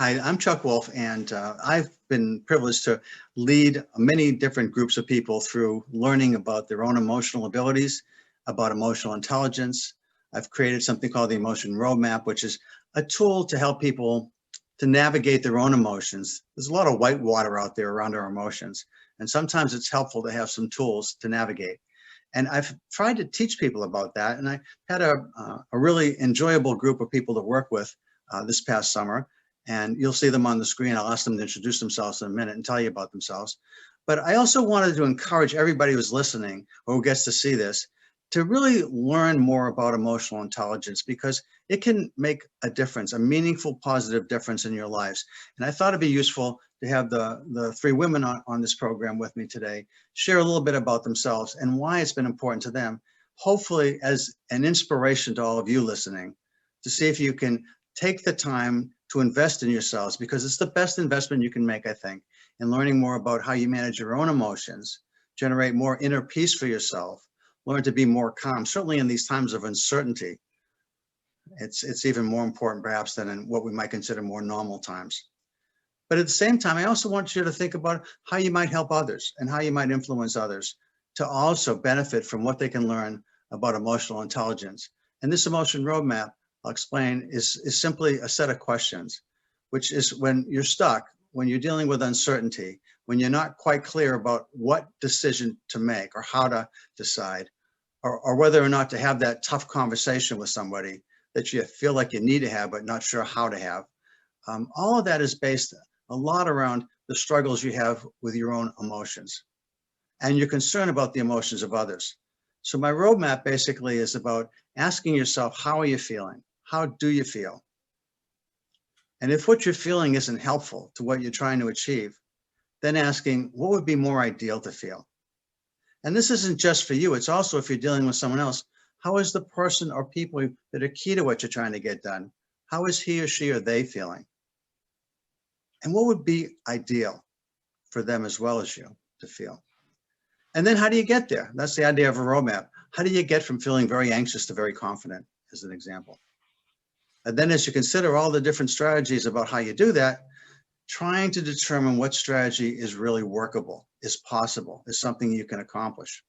Hi, I'm Chuck Wolfe, and I've been privileged to lead many different groups of people through learning about their own emotional abilities, about emotional intelligence. I've created something called the Emotion Roadmap, which is a tool to help people to navigate their own emotions. There's a lot of white water out there around our emotions, and sometimes it's helpful to have some tools to navigate. And I've tried to teach people about that, and I had a really enjoyable group of people to work with this past summer, and you'll see them on the screen. I'll ask them to introduce themselves in a minute and tell you about themselves. But I also wanted to encourage everybody who's listening or who gets to see this to really learn more about emotional intelligence, because it can make a difference, a meaningful, positive difference in your lives. And I thought it'd be useful to have the three women on this program with me today share a little bit about themselves and why it's been important to them, hopefully as an inspiration to all of you listening, to see if you can take the time to invest in yourselves, because it's the best investment you can make, I think, in learning more about how you manage your own emotions, generate more inner peace for yourself, learn to be more calm. Certainly in these times of uncertainty, it's even more important perhaps than in what we might consider more normal times. But at the same time, I also want you to think about how you might help others and how you might influence others to also benefit from what they can learn about emotional intelligence. And this emotion roadmap, I'll explain, is simply a set of questions, which is when you're stuck, when you're dealing with uncertainty, when you're not quite clear about what decision to make or how to decide, or whether or not to have that tough conversation with somebody that you feel like you need to have, but not sure how to have. All of that is based a lot around the struggles you have with your own emotions and your concern about the emotions of others. So my roadmap basically is about asking yourself, how are you feeling? How do you feel? And if what you're feeling isn't helpful to what you're trying to achieve, then asking, what would be more ideal to feel? And this isn't just for you, it's also if you're dealing with someone else, how is the person or people that are key to what you're trying to get done? How is he or she or they feeling? And what would be ideal for them as well as you to feel? And then how do you get there? That's the idea of a roadmap. How do you get from feeling very anxious to very confident, as an example? And then as you consider all the different strategies about how you do that, trying to determine what strategy is really workable, is possible, is something you can accomplish.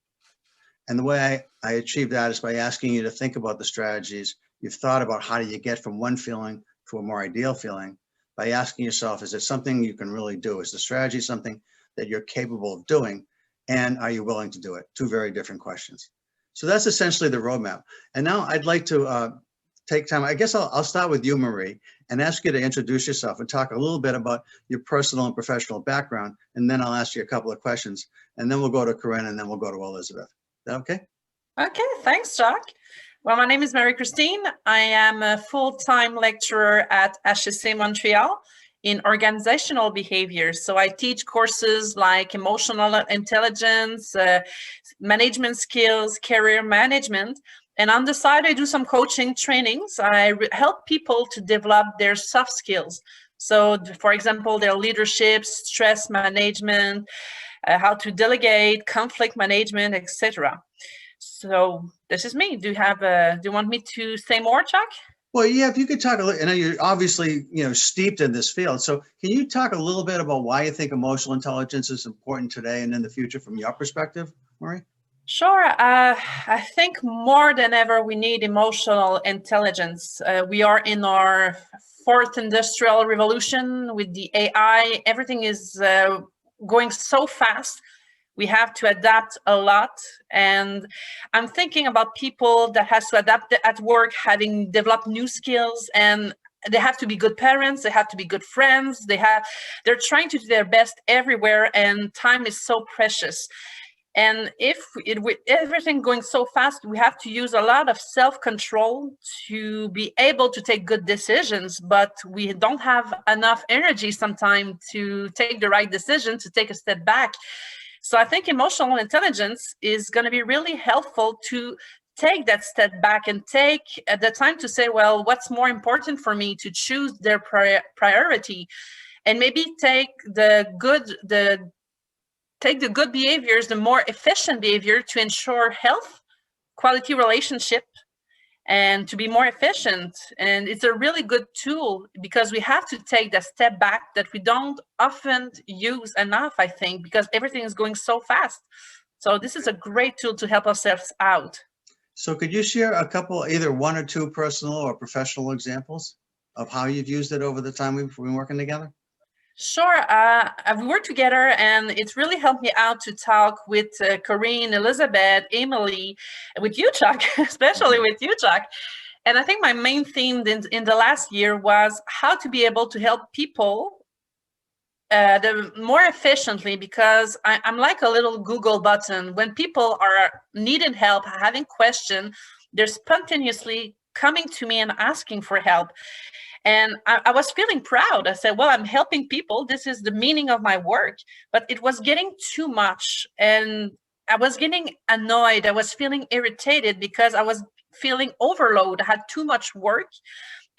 And the way I achieve that is by asking you to think about the strategies you've thought about. How do you get from one feeling to a more ideal feeling? By asking yourself, is it something you can really do? Is the strategy something that you're capable of doing? And are you willing to do it? Two very different questions. So that's essentially the roadmap. And now I'd like to take time. I guess I'll start with you, Marie, and ask you to introduce yourself and talk a little bit about your personal and professional background. And then I'll ask you a couple of questions. And then we'll go to Corinne, and then we'll go to Elizabeth. Is that okay? Okay, thanks, Chuck. Well, my name is Marie-Christine. I am a full-time lecturer at HEC Montreal in organizational behavior. So I teach courses like emotional intelligence, management skills, career management. And on the side, I do some coaching trainings. I help people to develop their soft skills. So, for example, their leadership, stress management, how to delegate, conflict management, etc. So this is me. Do you want me to say more, Chuck? Well, yeah, if you could talk a little, I know you're obviously, steeped in this field. So can you talk a little bit about why you think emotional intelligence is important today and in the future from your perspective, Marie? Sure. I think more than ever, we need emotional intelligence. We are in our fourth industrial revolution with the AI. Everything is going so fast. We have to adapt a lot. And I'm thinking about people that has to adapt at work, having developed new skills, and they have to be good parents, they have to be good friends, they're trying to do their best everywhere, and time is so precious. And with everything going so fast, we have to use a lot of self-control to be able to take good decisions, but we don't have enough energy sometimes to take the right decision, to take a step back. So I think emotional intelligence is going to be really helpful to take that step back and take the time to say, well, what's more important for me, to choose their priority, and maybe take the good behaviors, the more efficient behavior, to ensure health, quality relationship, and to be more efficient. And it's a really good tool because we have to take the step back that we don't often use enough, I think, because everything is going so fast. So this is a great tool to help ourselves out. So could you share a couple, either one or two personal or professional examples of how you've used it over the time we've been working together? Sure. We worked together, and it's really helped me out to talk with Corinne, Elizabeth, Emily, with you, Chuck, especially with you, Chuck. And I think my main theme in the last year was how to be able to help people more efficiently, because I'm like a little Google button. When people are needing help, having questions, they're spontaneously coming to me and asking for help. And I was feeling proud. I said, well, I'm helping people. This is the meaning of my work. But it was getting too much. And I was getting annoyed. I was feeling irritated because I was feeling overload. I had too much work.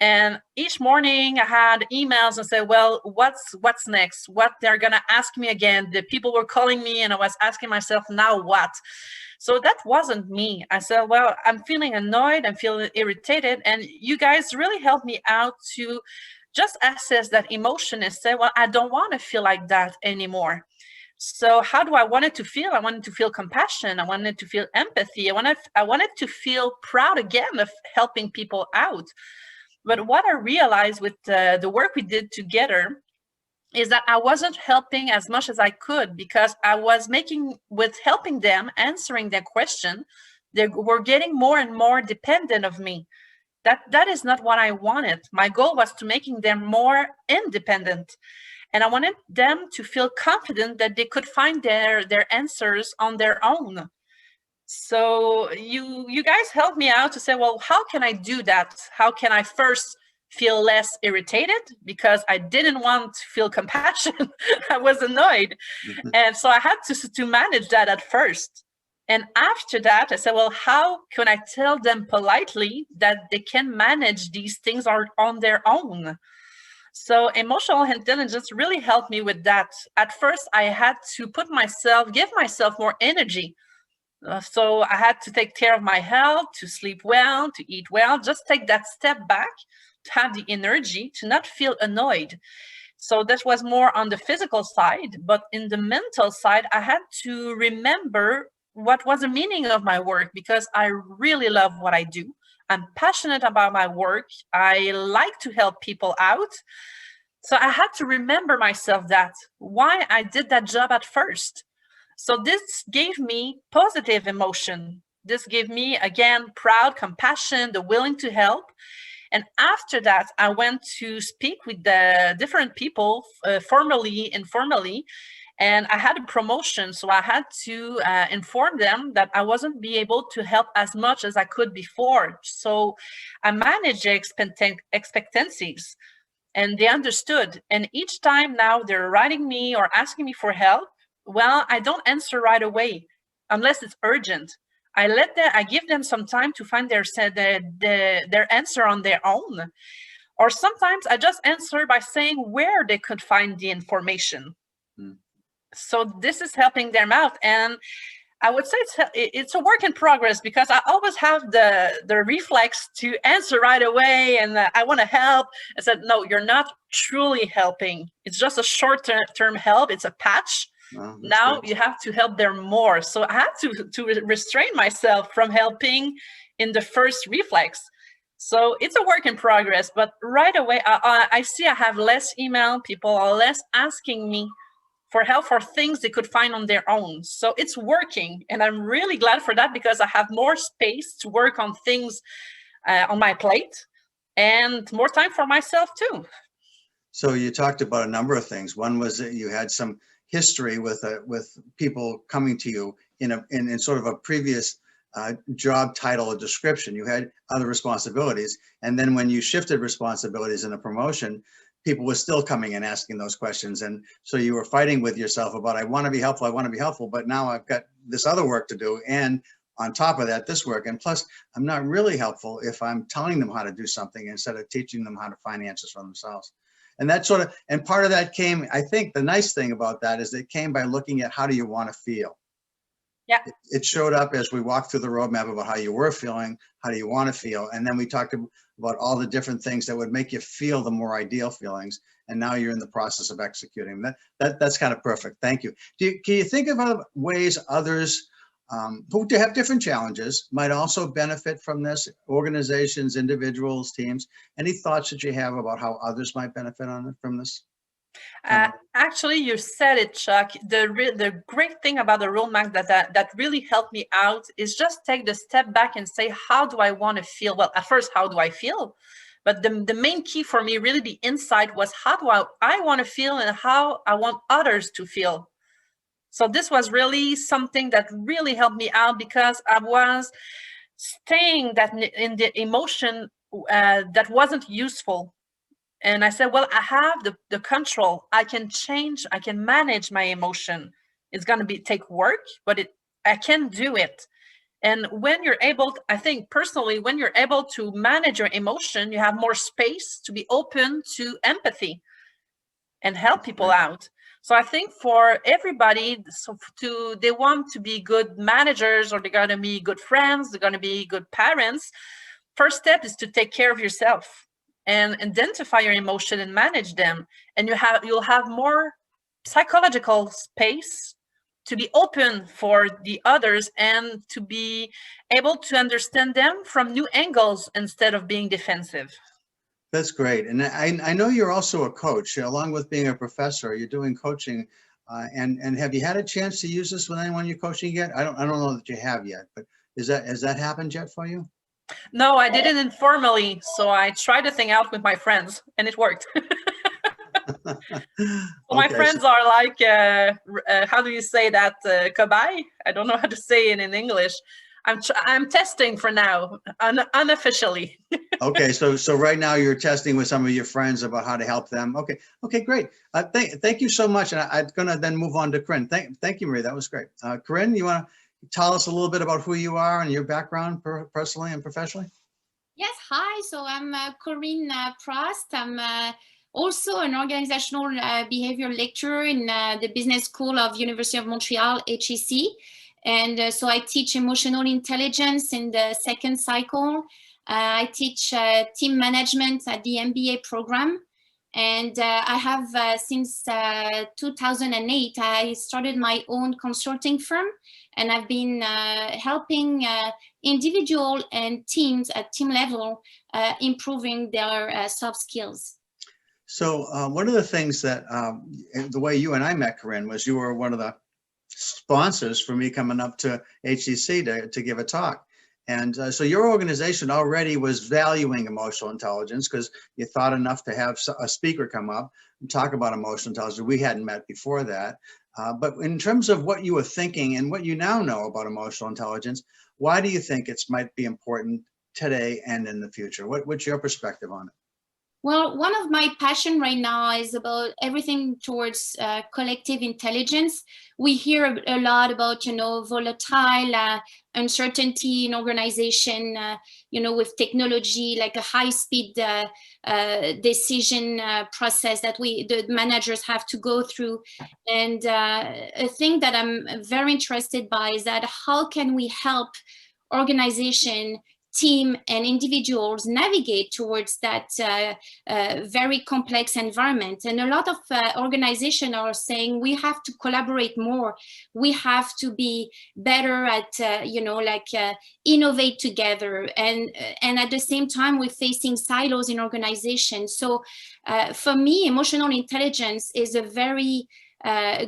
And each morning I had emails and said, well, what's next? What they're going to ask me again? The people were calling me and I was asking myself, now what? So that wasn't me. I said, well, I'm feeling annoyed, I'm feeling irritated. And you guys really helped me out to just assess that emotion and say, well, I don't want to feel like that anymore. So how do I want it to feel? I wanted to feel compassion. I wanted to feel empathy. I wanted to feel proud again of helping people out. But what I realized with the work we did together is that I wasn't helping as much as I could, because I was with helping them, answering their question, they were getting more and more dependent of me. That is not what I wanted. My goal was to making them more independent. And I wanted them to feel confident that they could find their answers on their own. So you guys helped me out to say, well, how can I do that? How can I first feel less irritated, because I didn't want to feel compassion. I was annoyed. Mhm. And so I had to manage that at first. And after that, I said, well, how can I tell them politely that they can manage these things on their own? So emotional intelligence really helped me with that. At first, I had to give myself more energy. So I had to take care of my health, to sleep well, to eat well, just take that step back, to have the energy to not feel annoyed. So this was more on the physical side, but in the mental side, I had to remember what was the meaning of my work, because I really love what I do. I'm passionate about my work. I like to help people out. So I had to remember myself that why I did that job at first. So this gave me positive emotion. This gave me, again, proud, compassion, the willing to help. And after that, I went to speak with the different people, formally, informally, and I had a promotion. So I had to inform them that I wasn't be able to help as much as I could before. So I managed their expectancies, and they understood. And each time now they're writing me or asking me for help, well, I don't answer right away unless it's urgent. I give them some time to find their answer on their own. Or sometimes I just answer by saying where they could find the information. Mm. So this is helping them out. And I would say it's a work in progress, because I always have the reflex to answer right away, and I want to help. I said, no, you're not truly helping. It's just a short-term help. It's a patch. Well, Now good. you have to help them more. So I had to restrain myself from helping in the first reflex. So it's a work in progress, but right away I see I have less email. People are less asking me for help for things they could find on their own. So it's working, and I'm really glad for that, because I have more space to work on things on my plate, and more time for myself too. So you talked about a number of things. One was that you had some history with people coming to you in sort of a previous job title or description. You had other responsibilities, and then when you shifted responsibilities in a promotion, people were still coming and asking those questions. And so you were fighting with yourself about, I want to be helpful, but now I've got this other work to do. And on top of that, this work. And plus, I'm not really helpful if I'm telling them how to do something instead of teaching them how to find answers for themselves. And that sort of, and part of that came, I think the nice thing about that is it came by looking at how do you want to feel? Yeah. It showed up as we walked through the roadmap about how you were feeling, how do you want to feel, and then we talked about all the different things that would make you feel the more ideal feelings. And now you're in the process of executing that's kind of perfect. Thank you. Can you think of other ways others who have different challenges might also benefit from this? Organizations, individuals, teams. Any thoughts that you have about how others might benefit from this? Actually, you said it, Chuck. The great thing about the roadmap that really helped me out is just take the step back and say, how do I want to feel? Well, at first, how do I feel? But the main key for me, really the insight, was how do I want to feel and how I want others to feel. So this was really something that really helped me out, because I was staying in the emotion that wasn't useful. And I said, well, I have the control. I can change, I can manage my emotion. It's going to take work, but I can do it. And when you're able, I think personally, when you're able to manage your emotion, you have more space to be open to empathy and help people out. So I think for everybody, they want to be good managers, or they're going to be good friends, they're going to be good parents. First step is to take care of yourself and identify your emotion and manage them. And you'll have more psychological space to be open for the others and to be able to understand them from new angles instead of being defensive. That's great. And I know you're also a coach. Along with being a professor, you're doing coaching. And have you had a chance to use this with anyone you're coaching yet? I don't know that you have yet, but has that happened yet for you? No, I did it informally. So I tried the thing out with my friends and it worked. My friends are like, how do you say that? Kabai? I don't know how to say it in English. I'm testing for now, unofficially. Okay, so right now you're testing with some of your friends about how to help them. Okay, great. Thank you so much. And I'm gonna then move on to Corinne. Thank you, Marie. That was great. Corinne, you want to tell us a little bit about who you are and your background personally and professionally? Yes, hi. So I'm Corinne Prost. I'm also an organizational behavior lecturer in the Business School of University of Montreal, HEC. And so I teach emotional intelligence in the second cycle. I teach team management at the MBA program. And I have, since 2008, I started my own consulting firm, and I've been helping individual and teams at team level improving their soft skills. So one of the things that the way you and I met, Corinne, was you were one of the sponsors for me coming up to HEC to give a talk. And so your organization already was valuing emotional intelligence because you thought enough to have a speaker come up and talk about emotional intelligence. We hadn't met before that. But in terms of what you were thinking and what you now know about emotional intelligence, why do you think it might be important today and in the future? What's your perspective on it? Well, one of my passion right now is about everything towards collective intelligence. We hear a lot about, volatile uncertainty in organization, with technology, like a high-speed decision process that the managers have to go through. And a thing that I'm very interested by is that how can we help organization, team, and individuals navigate towards that very complex environment. And a lot of organizations are saying we have to collaborate more. We have to be better at, innovate together. And at the same time, we're facing silos in organizations. So for me, emotional intelligence is a very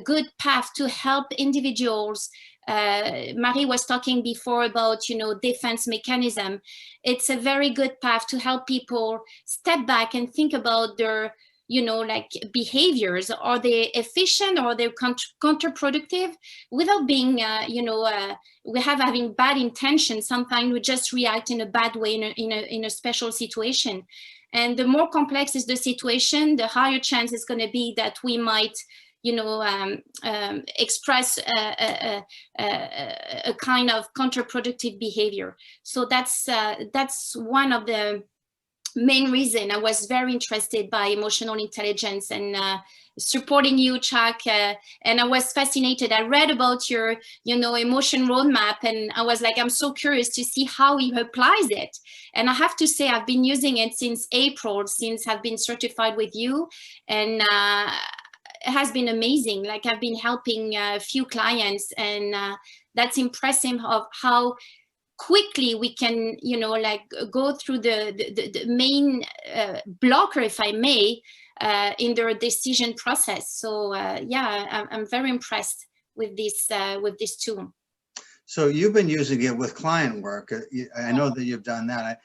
good path to help individuals. Marie was talking before about, defense mechanism. It's a very good path to help people step back and think about their, behaviors. Are they efficient or are they counterproductive without being, having bad intentions. Sometimes we just react in a bad way in a special situation. And the more complex is the situation, the higher chance is going to be that we might express a kind of counterproductive behavior. So that's one of the main reason I was very interested by emotional intelligence and supporting you, Chuck. And I was fascinated. I read about your, emotion roadmap, and I was like, I'm so curious to see how he applies it. And I have to say, I've been using it since April, since I've been certified with you, and it has been amazing. Like, I've been helping a few clients, and that's impressive of how quickly we can, go through the main blocker, if I may, in their decision process. So yeah, I'm very impressed with this tool. So you've been using it with client work. I know that you've done that.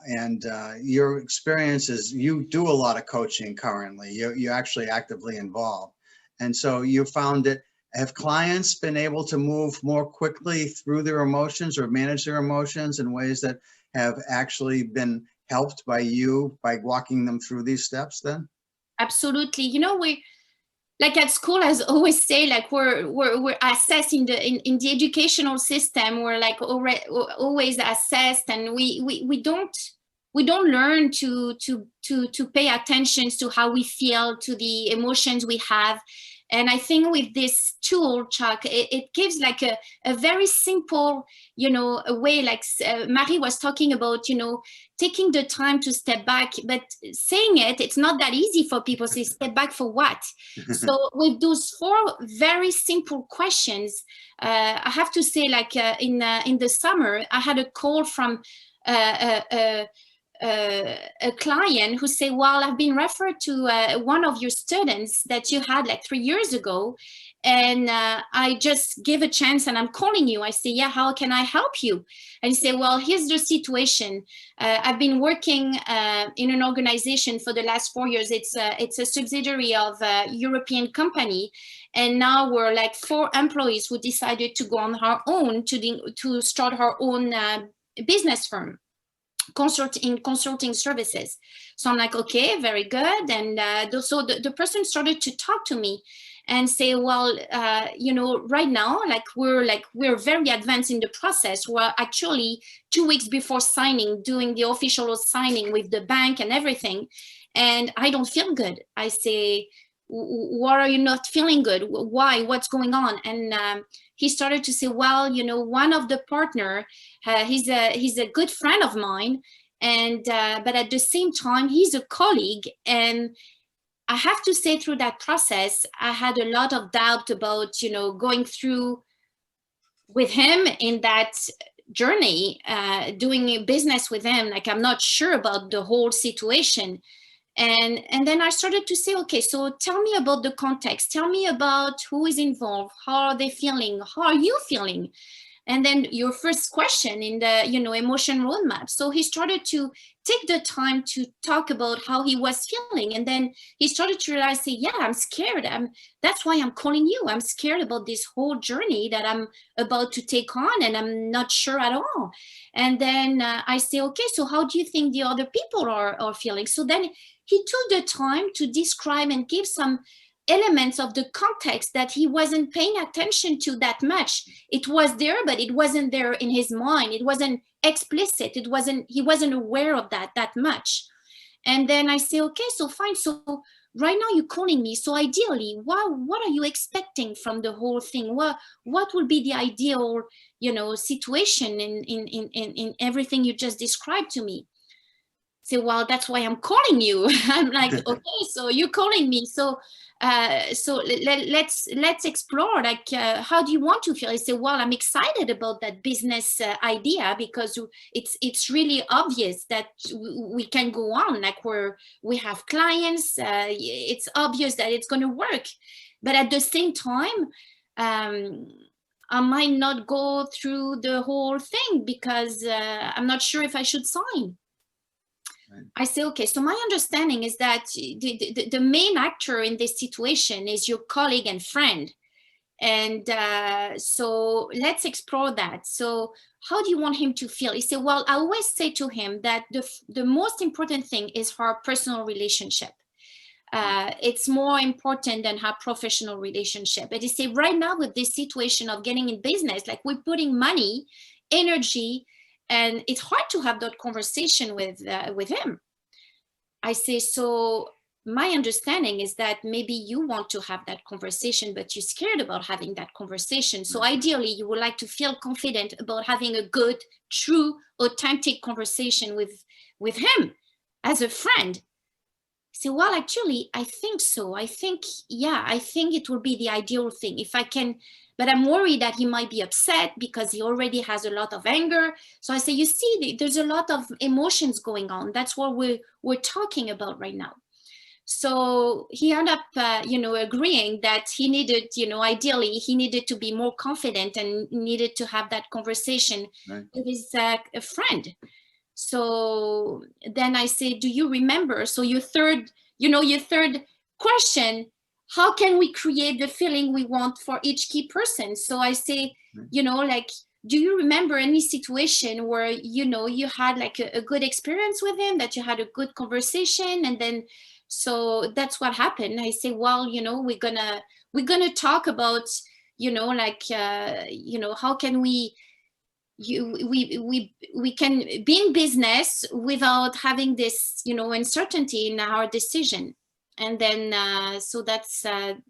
And your experience is you do a lot of coaching currently. You're actually actively involved. And so you found that, have clients been able to move more quickly through their emotions or manage their emotions in ways that have actually been helped by you, by walking them through these steps then? Absolutely. We, like at school, as I always say, like we're assessed in the educational system. We're like always assessed, and we don't learn to pay attention to how we feel, to the emotions we have. And I think with this tool, Chuck, it gives like a very simple, a way, like Marie was talking about, taking the time to step back, but saying it's not that easy for people to say, step back for what? So with those 4 very simple questions, I have to say, like in the summer, I had a call from a client who say, well, I've been referred to one of your students that you had like 3 years ago, and I just give a chance and I'm calling you. I say, yeah, how can I help you? And he say, well, here's the situation. I've been working in an organization for the last 4 years. It's a subsidiary of a European company, and now we're like 4 employees who decided to go on our own to start our own business firm. Consulting services. So I'm like, okay, very good. And so the person started to talk to me and say, well, right now, like we're very advanced in the process. We're actually 2 weeks before signing, doing the official signing with the bank and everything. And I don't feel good. I say, why are you not feeling good? Why? What's going on? And he started to say, well, one of the partner, he's a good friend of mine, and but at the same time, he's a colleague. And I have to say, through that process, I had a lot of doubt about, going through with him in that journey, doing business with him. Like, I'm not sure about the whole situation. And then I started to say, okay, so tell me about the context. Tell me about who is involved. How are they feeling? How are you feeling? And then your first question in the, emotion roadmap. So he started to take the time to talk about how he was feeling. And then he started to realize, say, yeah, I'm scared. That's why I'm calling you. I'm scared about this whole journey that I'm about to take on, and I'm not sure at all. And then I say, okay, so how do you think the other people are feeling? So then he took the time to describe and give some elements of the context that he wasn't paying attention to that much. It was there, but it wasn't there in his mind. It wasn't explicit. He wasn't aware of that much. And then I say, okay, so fine. So right now you're calling me. So ideally, what are you expecting from the whole thing? What would be the ideal, situation in everything you just described to me? Say, well, that's why I'm calling you. I'm like, okay, so you're calling me. So let's explore, like, how do you want to feel? I say, well, I'm excited about that business idea, because it's really obvious that we can go on. Like, we have clients. It's obvious that it's going to work. But at the same time, I might not go through the whole thing because I'm not sure if I should sign. I say, okay, so my understanding is that the main actor in this situation is your colleague and friend. And so let's explore that. So how do you want him to feel? He said, well, I always say to him that the most important thing is our personal relationship. It's more important than our professional relationship. But he said, right now with this situation of getting in business, like, we're putting money, energy, and it's hard to have that conversation with him. I say, so my understanding is that maybe you want to have that conversation, but you're scared about having that conversation. So ideally, you would like to feel confident about having a good, true, authentic conversation with him as a friend. I say, well, actually, I think so. I think it will be the ideal thing if I can, but I'm worried that he might be upset because he already has a lot of anger. So I say, you see, there's a lot of emotions going on. That's what we're talking about right now. So he ended up, agreeing that he needed, ideally, he needed to be more confident and needed to have that conversation with his friend. So then I say, do you remember? So your third question, how can we create the feeling we want for each key person? So I say, do you remember any situation where, you had like a good experience with him, that you had a good conversation? And then, so that's what happened. I say, well, we're gonna talk about, how can we can be in business without having this, uncertainty in our decision. And then, so that's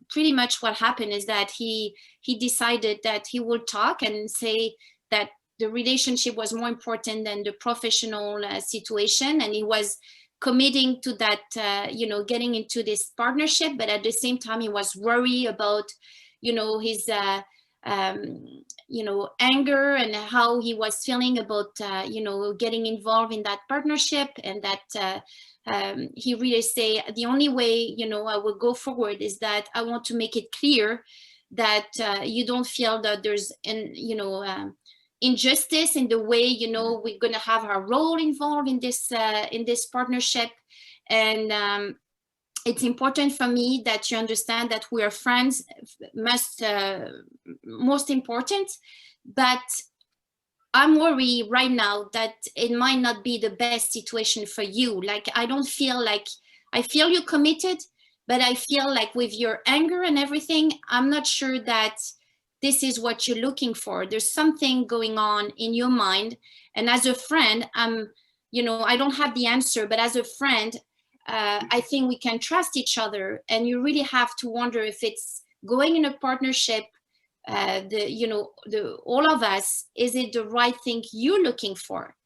pretty much what happened, is that he decided that he would talk and say that the relationship was more important than the professional situation. And he was committing to that, getting into this partnership. But at the same time, he was worried about, his anger and how he was feeling about, getting involved in that partnership. And that he really say, the only way, I will go forward is that I want to make it clear that you don't feel that there's injustice in the way, we're going to have our role involved in this partnership. And it's important for me that you understand that we are friends, most important, but I'm worried right now that it might not be the best situation for you. Like, I feel you committed, but I feel like with your anger and everything, I'm not sure that this is what you're looking for. There's something going on in your mind. And as a friend, I don't have the answer, but as a friend, I think we can trust each other. And you really have to wonder if it's going in a partnership, all of us, is it the right thing you're looking for?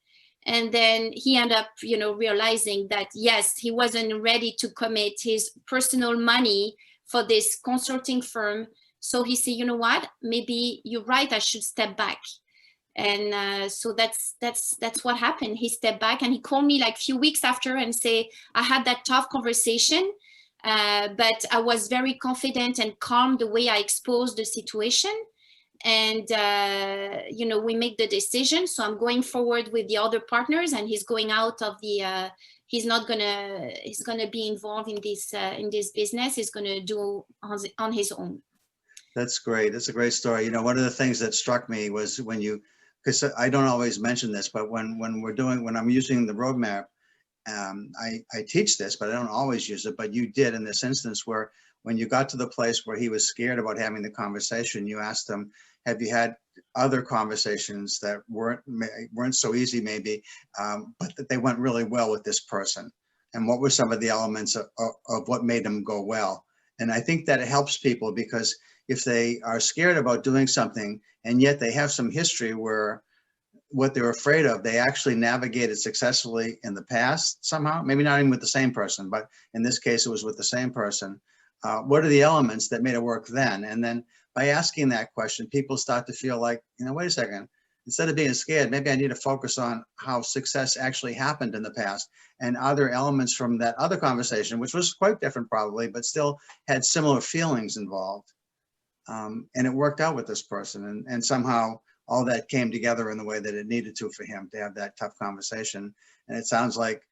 And then he ended up, realizing that, yes, he wasn't ready to commit his personal money for this consulting firm. So he said, you know what, maybe you're right, I should step back. And so that's what happened. He stepped back, and he called me like a few weeks after and say, I had that tough conversation, but I was very confident and calm the way I exposed the situation. And, we make the decision. So I'm going forward with the other partners, and he's going out of the, he's going to be involved in this business. He's going to do on his own. That's great. That's a great story. One of the things that struck me was when because I don't always mention this, but when I'm using the roadmap, I teach this, but I don't always use it. But you did in this instance, where when you got to the place where he was scared about having the conversation, you asked him, have you had other conversations that weren't so easy maybe, but that they went really well with this person? And what were some of the elements of what made them go well? And I think that it helps people, because if they are scared about doing something and yet they have some history where what they're afraid of, they actually navigated successfully in the past somehow, maybe not even with the same person, but in this case, it was with the same person. What are the elements that made it work then? And then by asking that question, people start to feel like, wait a second, instead of being scared, maybe I need to focus on how success actually happened in the past. And are there elements from that other conversation, which was quite different probably, but still had similar feelings involved? And it worked out with this person. And somehow all that came together in the way that it needed to for him to have that tough conversation. And it sounds like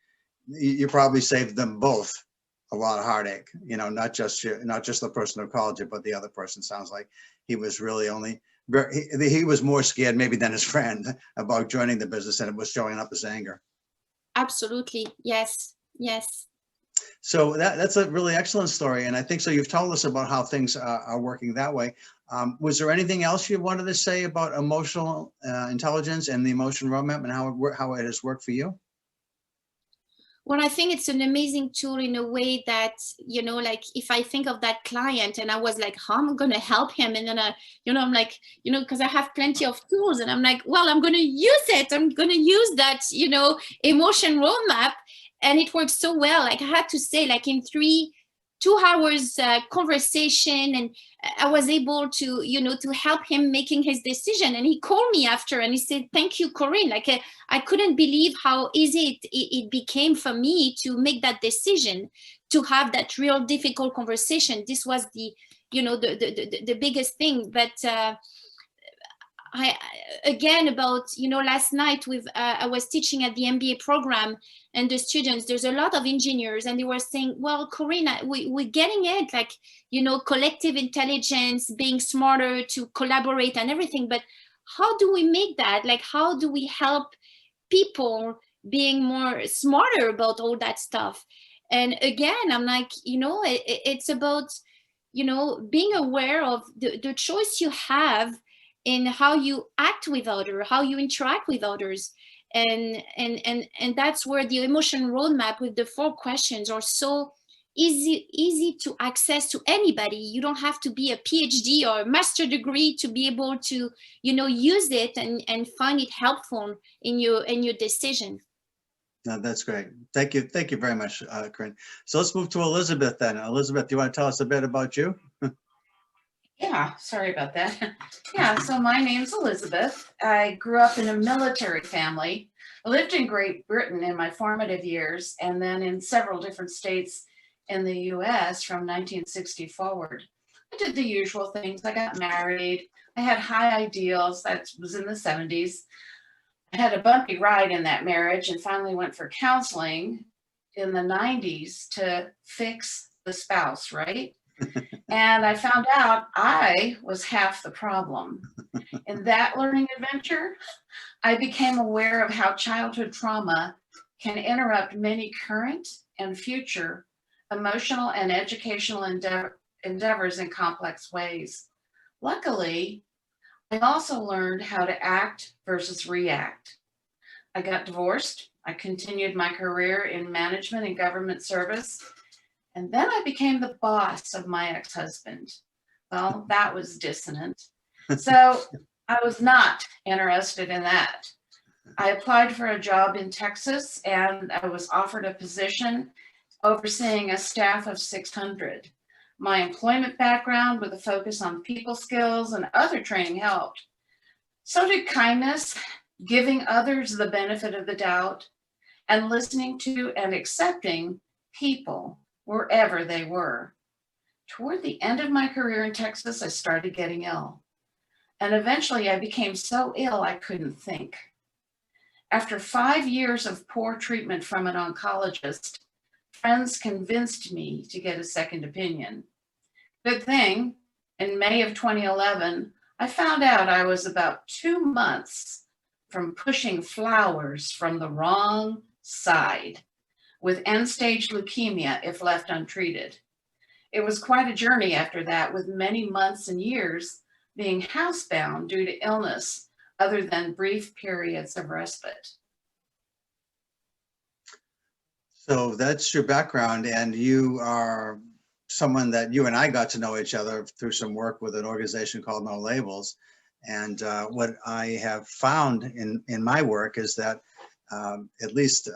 you probably saved them both a lot of heartache, not just the person who called you, but the other person. Sounds like he was really he was more scared maybe than his friend about joining the business, and it was showing up as anger. Absolutely. Yes. So that's a really excellent story. And I think so you've told us about how things are working that way. Was there anything else you wanted to say about emotional intelligence and the emotion roadmap and how it has worked for you? Well, I think it's an amazing tool in a way that, you know, like if I think of that client and I was like, how am I going to help him? And then, I'm like, because I have plenty of tools and I'm like, well, I'm going to use it. I'm going to use that, emotion roadmap. And it works so well. Like I had to say, like in 2 hours conversation, and I was able to, to help him making his decision. And he called me after and he said, thank you, Corinne. Like I couldn't believe how easy it became for me to make that decision, to have that real difficult conversation. This was the biggest thing. But last night I was teaching at the MBA program, and the students, there's a lot of engineers, and they were saying, well, Corinne, we're getting it, like, collective intelligence, being smarter to collaborate and everything, but how do we make that? Like, how do we help people being more smarter about all that stuff? And again, I'm like, it's about, being aware of the choice you have in how you act with others, how you interact with others. And that's where the emotion roadmap with the 4 questions are so easy to access to anybody. You don't have to be a PhD or a master degree to be able to, use it and find it helpful in your decision. No, that's great. Thank you. Thank you very much, Corinne. So let's move to Elizabeth then. Elizabeth, do you want to tell us a bit about you? Yeah, sorry about that. Yeah, so my name's Elizabeth. I grew up in a military family. I lived in Great Britain in my formative years, and then in several different states in the US from 1960 forward. I did the usual things. I got married. I had high ideals. That was in the 70s. I had a bumpy ride in that marriage and finally went for counseling in the 90s to fix the spouse, right? And I found out I was half the problem. In that learning adventure, I became aware of how childhood trauma can interrupt many current and future emotional and educational endeavors in complex ways. Luckily, I also learned how to act versus react. I got divorced. I continued my career in management and government service. And then I became the boss of my ex-husband. Well, that was dissonant. So I was not interested in that. I applied for a job in Texas and I was offered a position overseeing a staff of 600. My employment background with a focus on people skills and other training helped. So did kindness, giving others the benefit of the doubt, and listening to and accepting people wherever they were. Toward the end of my career in Texas, I started getting ill. And eventually I became so ill I couldn't think. After 5 years of poor treatment from an oncologist, friends convinced me to get a second opinion. Good thing, in May of 2011, I found out I was about 2 months from pushing flowers from the wrong side, with end-stage leukemia if left untreated. It was quite a journey after that, with many months and years being housebound due to illness, other than brief periods of respite. So that's your background, and you are someone that you and I got to know each other through some work with an organization called No Labels. And what I have found in my work is that at least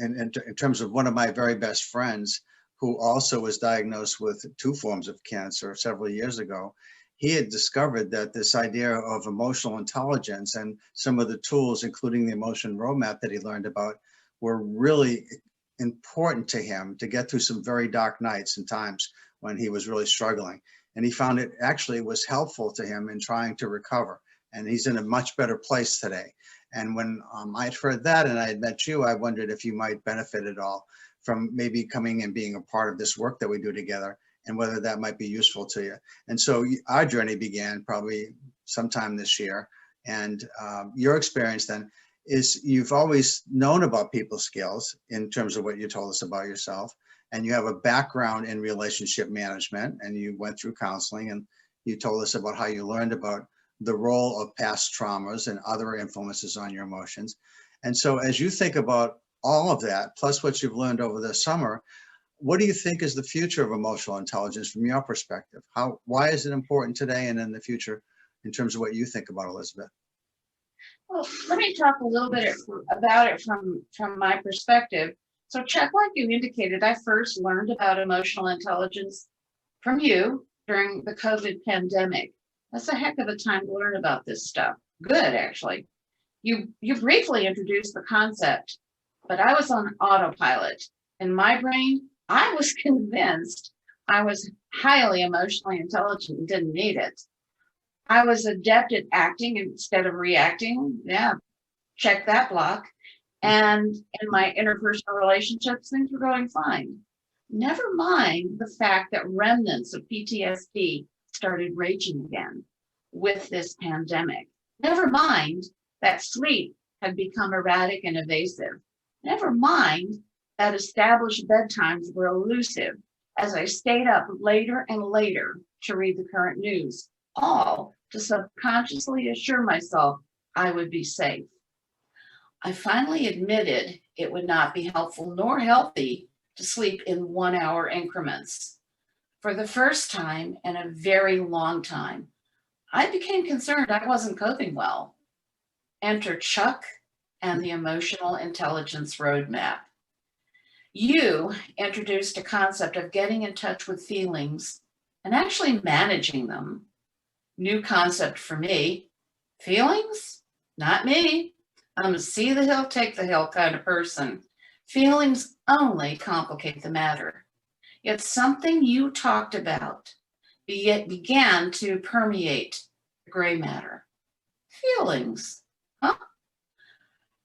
in terms of one of my very best friends, who also was diagnosed with 2 forms of cancer several years ago, he had discovered that this idea of emotional intelligence and some of the tools, including the emotion roadmap that he learned about, were really important to him to get through some very dark nights and times when he was really struggling. And he found it actually was helpful to him in trying to recover. And he's in a much better place today. And when I'd heard that and I had met you, I wondered if you might benefit at all from maybe coming and being a part of this work that we do together, and whether that might be useful to you. And so our journey began probably sometime this year. And your experience then is you've always known about people skills in terms of what you told us about yourself. and you have a background in relationship management, and you went through counseling, and you told us about how you learned about the role of past traumas and other influences on your emotions. And so as you think about all of that, plus what you've learned over the summer, what do you think is the future of emotional intelligence from your perspective? Why is it important today and in the future in terms of what you think about, Elizabeth? Well, let me talk a little bit about it from my perspective. So Chuck, like you indicated, I first learned about emotional intelligence from you during the COVID pandemic. That's a heck of a time to learn about this stuff. Good, actually. You briefly introduced the concept, but I was on autopilot. In my brain, I was convinced I was highly emotionally intelligent and didn't need it. I was adept at acting instead of reacting. Yeah, check that block. And in my interpersonal relationships, things were going fine. Never mind the fact that remnants of PTSD started raging again with this pandemic. Never mind that sleep had become erratic and evasive. Never mind that established bedtimes were elusive as I stayed up later and later to read the current news, all to subconsciously assure myself I would be safe. I finally admitted it would not be helpful nor healthy to sleep in 1 hour increments. For the first time in a very long time, I became concerned I wasn't coping well. Enter Chuck and the Emotional Intelligence Roadmap. You introduced a concept of getting in touch with feelings and actually managing them. New concept for me. Feelings? Not me. I'm a see the hill, take the hill kind of person. Feelings only complicate the matter. It's something you talked about, yet began to permeate the gray matter. Feelings, huh?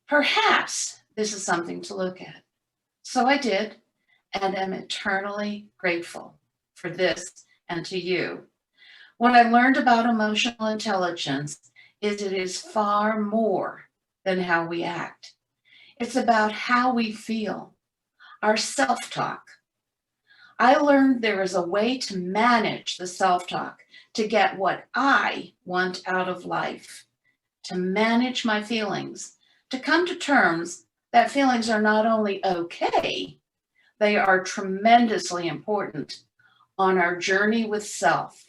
Perhaps this is something to look at. So I did, and am eternally grateful for this and to you. What I learned about emotional intelligence is it is far more than how we act. It's about how we feel, our self-talk. I learned there is a way to manage the self-talk to get what I want out of life, to manage my feelings, to come to terms that feelings are not only okay, they are tremendously important on our journey with self,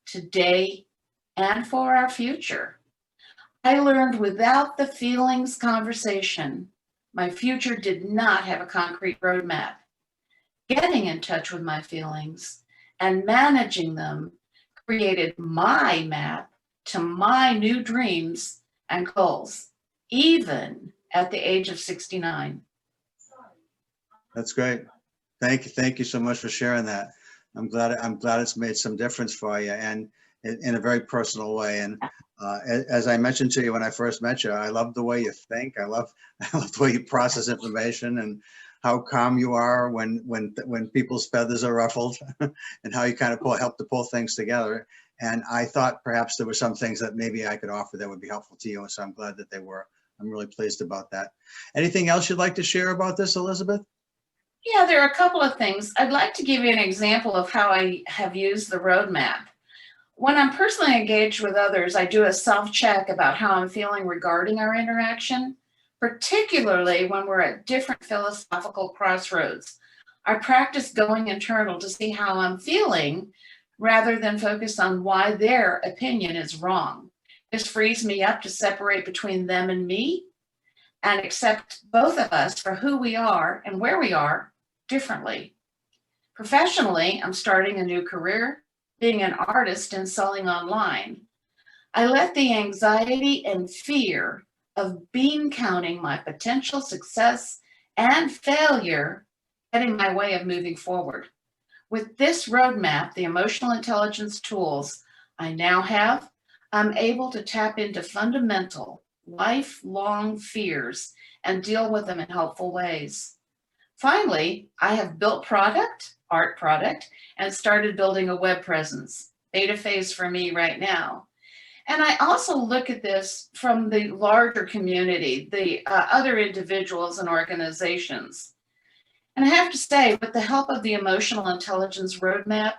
today and for our future. I learned without the feelings conversation, my future did not have a concrete roadmap. Getting in touch with my feelings and managing them created my map to my new dreams and goals, even at the age of 69. That's great. Thank you so much for sharing that. I'm glad it's made some difference for you, and in a very personal way. And as I mentioned to you when I first met you, I love the way you think. I love the way you process information, and how calm you are when people's feathers are ruffled, and how you kind of help to pull things together. And I thought perhaps there were some things that maybe I could offer that would be helpful to you, and so I'm glad that they were. I'm really pleased about that. Anything else you'd like to share about this, Elizabeth? Yeah, there are a couple of things. I'd like to give you an example of how I have used the roadmap. When I'm personally engaged with others, I do a self-check about how I'm feeling regarding our interaction, particularly when we're at different philosophical crossroads. I practice going internal to see how I'm feeling rather than focus on why their opinion is wrong. This frees me up to separate between them and me and accept both of us for who we are and where we are differently. Professionally, I'm starting a new career, being an artist and selling online. I let the anxiety and fear of bean counting my potential success and failure get in my way of moving forward. With this roadmap, the emotional intelligence tools I now have, I'm able to tap into fundamental, lifelong fears and deal with them in helpful ways. Finally, I have built art product, and started building a web presence. Beta phase for me right now. And I also look at this from the larger community, the other individuals and organizations. And I have to say, with the help of the Emotional Intelligence Roadmap,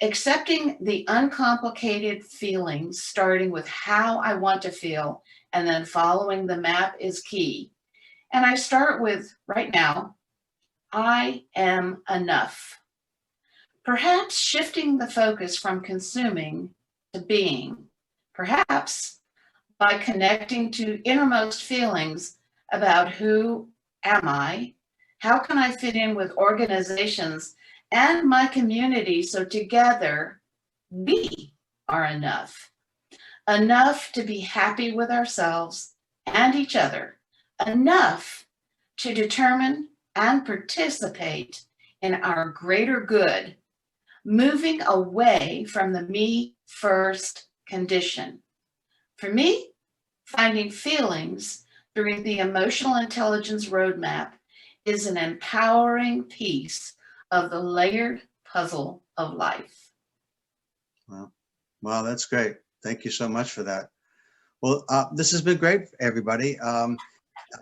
accepting the uncomplicated feelings, starting with how I want to feel, and then following the map is key. And I start with, right now, I am enough. Perhaps shifting the focus from consuming to being. Perhaps by connecting to innermost feelings about who am I, how can I fit in with organizations and my community so together we are enough. Enough to be happy with ourselves and each other. Enough to determine and participate in our greater good, moving away from the me first condition. For me, finding feelings through the Emotional Intelligence Roadmap is an empowering piece of the layered puzzle of life. Wow, that's great. Thank you so much for that. Well, this has been great, everybody. I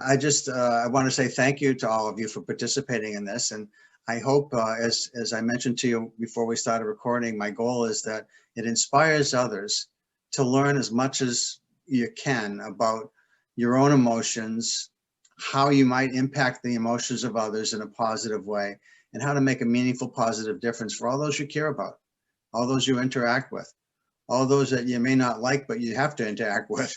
want to say thank you to all of you for participating in this. And I hope, as I mentioned to you before we started recording, my goal is that it inspires others to learn as much as you can about your own emotions, how you might impact the emotions of others in a positive way, and how to make a meaningful, positive difference for all those you care about, all those you interact with, all those that you may not like, but you have to interact with.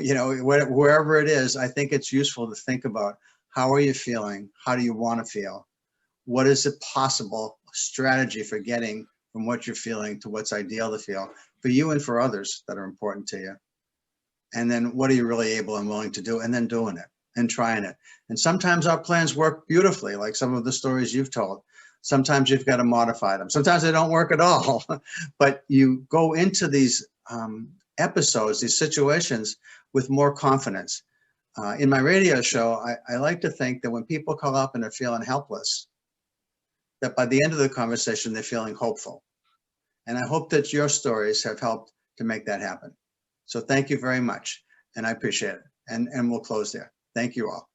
You know, wherever it is, I think it's useful to think about, how are you feeling? How do you want to feel? What is a possible strategy for getting from what you're feeling to what's ideal to feel for you and for others that are important to you? And then what are you really able and willing to do? And then doing it and trying it. And sometimes our plans work beautifully, like some of the stories you've told. Sometimes you've got to modify them. Sometimes they don't work at all. But you go into these episodes, these situations, with more confidence. In my radio show, I like to think that when people call up and they're feeling helpless, that by the end of the conversation, they're feeling hopeful. And I hope that your stories have helped to make that happen. So thank you very much. And I appreciate it. And we'll close there. Thank you all.